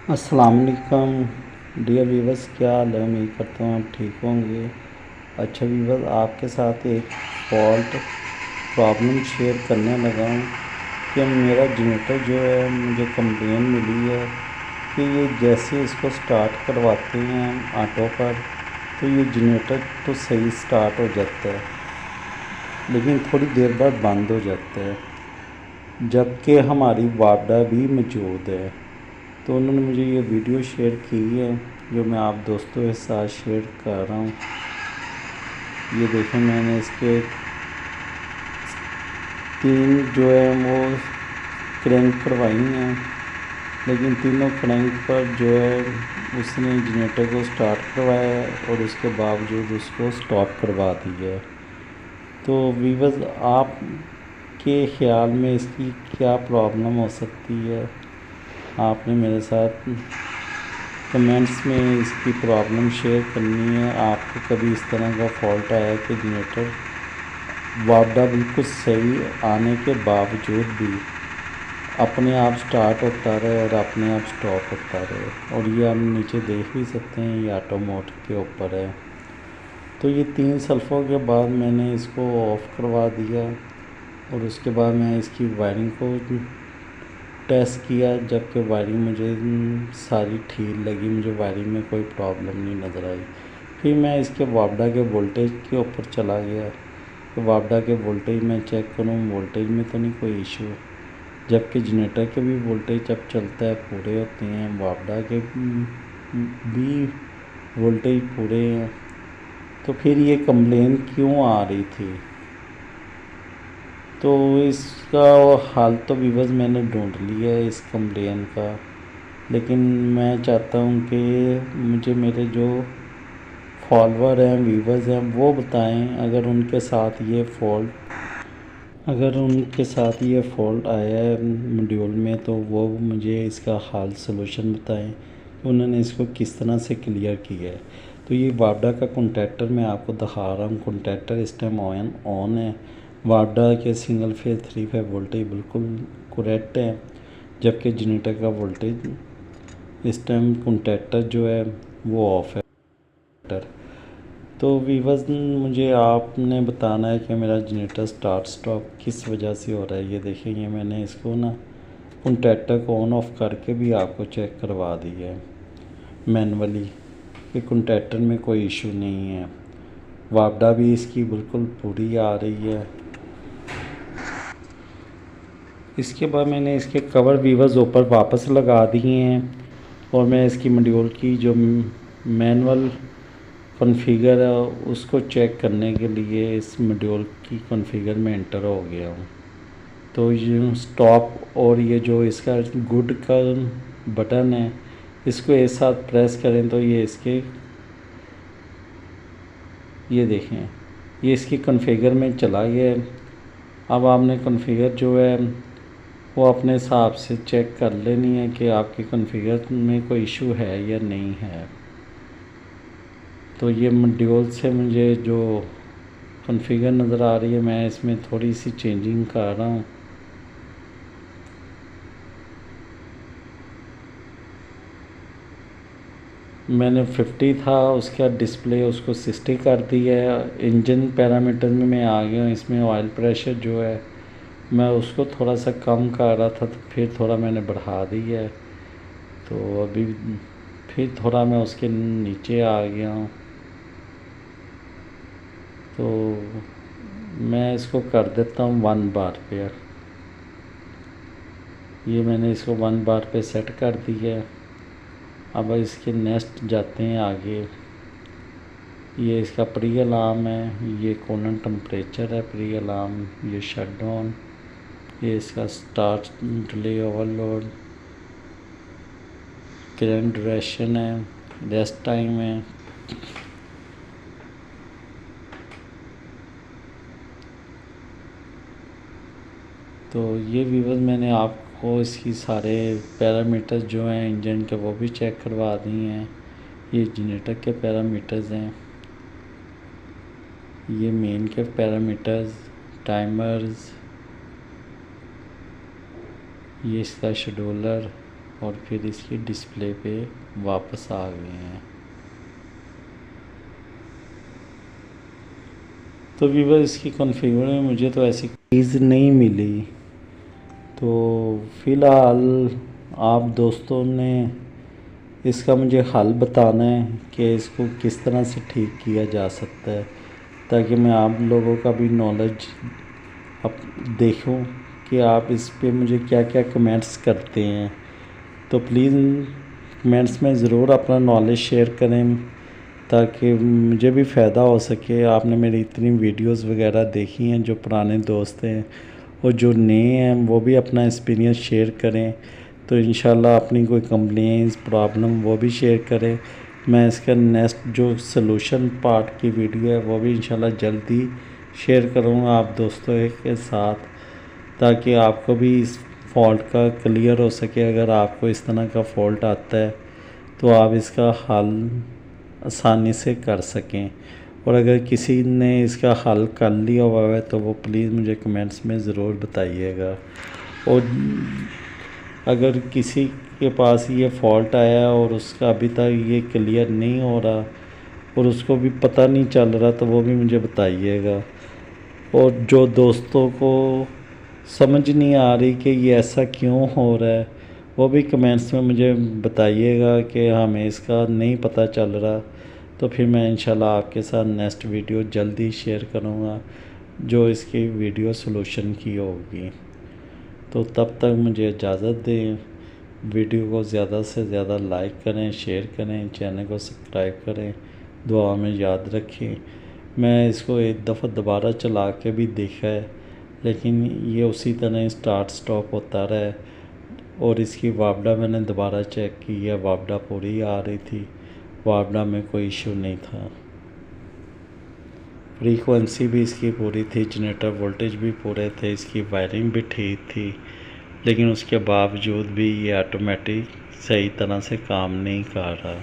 अस्सलाम वालेकुम dear viewers, क्या हाल है। उम्मीद करता हूँ आप ठीक होंगे। अच्छा व्यूवर्स, आपके साथ एक फॉल्ट प्रॉब्लम शेयर करने लगा हूँ कि मेरा जनरेटर जो है, मुझे कंप्लेन मिली है कि ये जैसे इसको स्टार्ट करवाते हैं ऑटो पर तो ये जनरेटर तो सही स्टार्ट हो जाता है, लेकिन थोड़ी देर बाद बंद हो जाता है, जबकि हमारी वापडा भी मौजूद है। तो उन्होंने मुझे ये वीडियो शेयर की है जो मैं आप दोस्तों के साथ शेयर कर रहा हूँ। ये देखें, मैंने इसके 3 जो है वो क्रैंक करवाई हैं, लेकिन तीनों क्रैंक पर जो है उसने जनरेटर को स्टार्ट करवाया है और उसके बावजूद उसको स्टॉप करवा दिया है। तो वीवर्स, आप के ख़्याल में इसकी क्या प्रॉब्लम हो सकती है? आपने मेरे साथ कमेंट्स में इसकी प्रॉब्लम शेयर करनी है। आपको कभी इस तरह का फॉल्ट आया कि जनरेटर वापडा बिल्कुल सही आने के बावजूद भी अपने आप स्टार्ट होता रहे और अपने आप स्टॉप होता रहे? और ये आप नीचे देख भी सकते हैं, ये ऑटो मोड के ऊपर है। तो ये 3 सल्फ़ों के बाद मैंने इसको ऑफ़ करवा दिया और उसके बाद मैं इसकी वायरिंग को टेस्ट किया, जबकि वायरिंग मुझे सारी ठीक लगी, मुझे वायरिंग में कोई प्रॉब्लम नहीं नज़र आई। फिर मैं इसके वापडा के वोल्टेज के ऊपर चला गया कि वापडा के वोल्टेज में चेक करूँ, वोल्टेज में तो नहीं कोई इशू, जबकि जनरेटर के भी वोल्टेज जब चलता है पूरे होते हैं, वापडा के भी वोल्टेज पूरे हैं। तो फिर ये कंप्लेन क्यों आ रही थी? तो इसका हाल तो व्यूअर्स मैंने ढूंढ लिया है इस कंप्लेन का, लेकिन मैं चाहता हूँ कि मुझे मेरे जो फॉलोअर हैं, व्यूवर्स हैं, वो बताएं अगर उनके साथ ये फ़ॉल्ट आया है मॉड्यूल में, तो वो मुझे इसका हाल सलूशन बताएं कि उन्होंने इसको किस तरह से क्लियर किया है। तो ये वापडा का कॉन्टैक्टर मैं आपको दिखा रहा हूँ। कॉन्टैक्टर इस टाइम ऑन है। वापडा के सिंगल फेज 3 फेज वोल्टेज बिल्कुल करेक्ट है, जबकि जनरेटर का वोल्टेज इस टाइम कॉन्टैक्टर जो है वो ऑफ है। तो वीवर्स, मुझे आपने बताना है कि मेरा जनरेटर स्टार्ट स्टॉप किस वजह से हो रहा है। ये देखेंगे, मैंने इसको ना कॉन्टैक्टर को ऑन ऑफ करके भी आपको चेक करवा दिया है मैनुअली कि कॉन्टैक्टर में कोई इशू नहीं है। वापडा भी इसकी बिल्कुल पूरी आ रही है। इसके बाद मैंने इसके कवर वीवर्स ऊपर वापस लगा दिए हैं और मैं इसकी मॉड्यूल की जो मैनुअल कॉन्फ़िगर है उसको चेक करने के लिए इस मॉड्यूल की कॉन्फ़िगर में एंटर हो गया हूँ। तो ये स्टॉप और ये जो इसका गुड का बटन है, इसको एक साथ प्रेस करें तो ये देखें, ये इसकी कॉन्फ़िगर में चला गया है। अब आपने कॉन्फ़िगर जो है वो अपने हिसाब से चेक कर लेनी है कि आपकी कॉन्फ़िगर में कोई इशू है या नहीं है। तो ये मॉड्यूल से मुझे जो कॉन्फ़िगर नज़र आ रही है, मैं इसमें थोड़ी सी चेंजिंग कर रहा हूँ। मैंने 50 था उसका डिस्प्ले, उसको 60 कर दिया है। इंजन पैरामीटर में मैं आ गया हूँ। इसमें ऑयल प्रेशर जो है मैं उसको थोड़ा सा कम कर रहा था, तो फिर थोड़ा मैंने बढ़ा दिया है। तो अभी फिर थोड़ा मैं उसके नीचे आ गया हूँ। तो मैं इसको कर देता हूँ 1 बार पे। ये मैंने इसको 1 बार पे सेट कर दिया है। अब इसके नेक्स्ट जाते हैं आगे। ये इसका प्री अलार्म है, ये कूलेंट टेम्परेचर है प्री अलार्म, ये शट डाउन, ये इसका start delay overload, current duration है, रेस्ट टाइम है। तो ये व्यूवर्स, मैंने आपको इसकी सारे पैरामीटर्स जो हैं इंजन के वो भी चेक करवा दिए हैं। ये जनरेटर के पैरामीटर्स हैं, ये मेन के पैरामीटर्स, टाइमर्स, ये इसका शेड्यूलर, और फिर इसकी डिस्प्ले पे वापस आ गए हैं। तो वीवर इसकी कॉन्फ़िगर में मुझे तो ऐसी चीज़ नहीं मिली। तो फ़िलहाल आप दोस्तों ने इसका मुझे हल बताना है कि इसको किस तरह से ठीक किया जा सकता है, ताकि मैं आप लोगों का भी नॉलेज अब देखूं कि आप इस पे मुझे क्या क्या कमेंट्स करते हैं। तो प्लीज़ कमेंट्स में ज़रूर अपना नॉलेज शेयर करें ताकि मुझे भी फ़ायदा हो सके। आपने मेरी इतनी वीडियोस वगैरह देखी हैं, जो पुराने दोस्त हैं और जो नए हैं वो भी अपना एक्सपीरियंस शेयर करें। तो इंशाल्लाह अपनी कोई कंप्लेंट्स प्रॉब्लम वो भी शेयर करें। मैं इसका नेक्स्ट जो सलूशन पार्ट की वीडियो है वो भी इंशाल्लाह जल्दी शेयर करूँगा आप दोस्तों के साथ, ताकि आपको भी इस फॉल्ट का क्लियर हो सके। अगर आपको इस तरह का फॉल्ट आता है तो आप इसका हल आसानी से कर सकें। और अगर किसी ने इसका हल कर लिया हुआ है तो वो प्लीज़ मुझे कमेंट्स में ज़रूर बताइएगा। और अगर किसी के पास ये फॉल्ट आया और उसका अभी तक ये क्लियर नहीं हो रहा और उसको भी पता नहीं चल रहा तो वो भी मुझे बताइएगा। और जो दोस्तों को समझ नहीं आ रही कि ये ऐसा क्यों हो रहा है वो भी कमेंट्स में मुझे बताइएगा कि हमें इसका नहीं पता चल रहा। तो फिर मैं इंशाल्लाह आपके साथ नेक्स्ट वीडियो जल्दी शेयर करूँगा जो इसकी वीडियो सलूशन की होगी। तो तब तक मुझे इजाज़त दें। वीडियो को ज़्यादा से ज़्यादा लाइक करें, शेयर करें, चैनल को सब्सक्राइब करें, दुआ में याद रखें। मैं इसको एक दफ़ा दोबारा चला के भी देखा है लेकिन ये उसी तरह स्टार्ट स्टॉप होता रहा। और इसकी वापडा मैंने दोबारा चेक की है, वापडा पूरी आ रही थी, वापडा में कोई इशू नहीं था। फ्रीक्वेंसी भी इसकी पूरी थी, जनरेटर वोल्टेज भी पूरे थे, इसकी वायरिंग भी ठीक थी, लेकिन उसके बावजूद भी ये ऑटोमेटिक सही तरह से काम नहीं कर रहा।